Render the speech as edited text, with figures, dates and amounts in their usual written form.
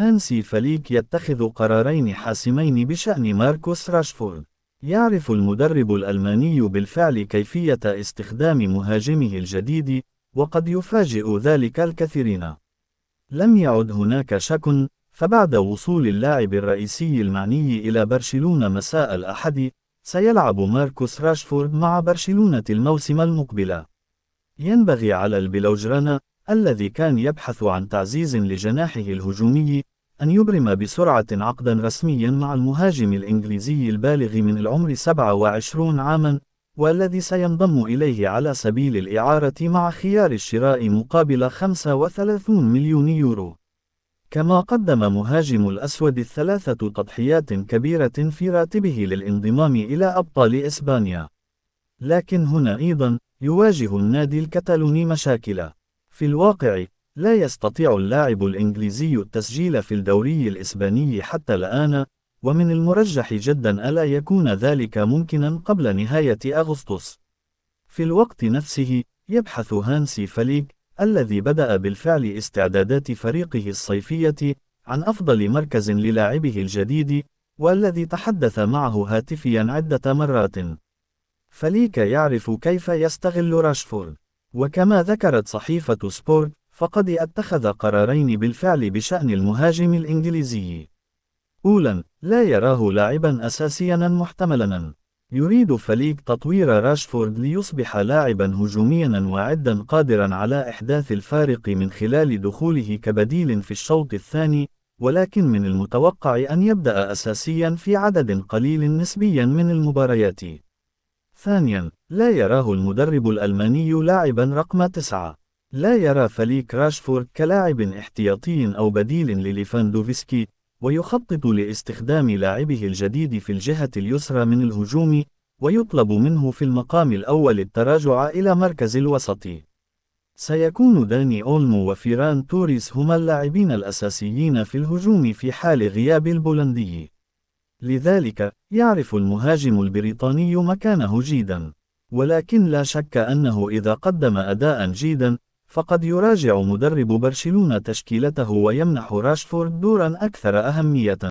هانسي فليك يتخذ قرارين حاسمين بشأن ماركوس راشفورد. يعرف المدرب الألماني بالفعل كيفية استخدام مهاجمه الجديد، وقد يفاجئ ذلك الكثيرين. لم يعد هناك شك، فبعد وصول اللاعب الرئيسي المعني إلى برشلونة مساء الأحد، سيلعب ماركوس راشفورد مع برشلونة الموسم المقبل. ينبغي على البلوجرانا، الذي كان يبحث عن تعزيز لجناحه الهجومي، أن يبرم بسرعة عقدا رسميا مع المهاجم الإنجليزي البالغ من العمر 27 عاما، والذي سينضم إليه على سبيل الإعارة مع خيار الشراء مقابل 35 مليون يورو. كما قدم مهاجم الأسود 3 تضحيات كبيرة في راتبه للانضمام إلى أبطال إسبانيا. لكن هنا أيضا يواجه النادي الكتالوني مشاكل. في الواقع، لا يستطيع اللاعب الإنجليزي التسجيل في الدوري الإسباني حتى الآن، ومن المرجح جدا ألا يكون ذلك ممكنا قبل نهاية أغسطس. في الوقت نفسه، يبحث هانسي فليك، الذي بدأ بالفعل استعدادات فريقه الصيفية، عن أفضل مركز للاعبه الجديد، والذي تحدث معه هاتفيا عدة مرات. فليك يعرف كيف يستغل راشفورد، وكما ذكرت صحيفة سبورت، فقد اتخذ قرارين بالفعل بشأن المهاجم الإنجليزي. أولاً، لا يراه لاعباً أساسياً محتملاً. يريد فليك تطوير راشفورد ليصبح لاعباً هجومياً واعداً قادراً على إحداث الفارق من خلال دخوله كبديل في الشوط الثاني، ولكن من المتوقع أن يبدأ أساسياً في عدد قليل نسبياً من المباريات. ثانياً، لا يراه المدرب الألماني لاعباً رقم 9. لا يرى فليك راشفورد كلاعب احتياطي أو بديل لليفاندوفسكي، ويخطط لاستخدام لاعبه الجديد في الجهة اليسرى من الهجوم، ويطلب منه في المقام الأول التراجع إلى مركز الوسط. سيكون داني أولمو وفيران توريس هما اللاعبين الأساسيين في الهجوم في حال غياب البولندي. لذلك، يعرف المهاجم البريطاني مكانه جيدا، ولكن لا شك أنه إذا قدم أداء جيدا، فقد يراجع مدرب برشلونة تشكيلته ويمنح راشفورد دورا أكثر أهمية.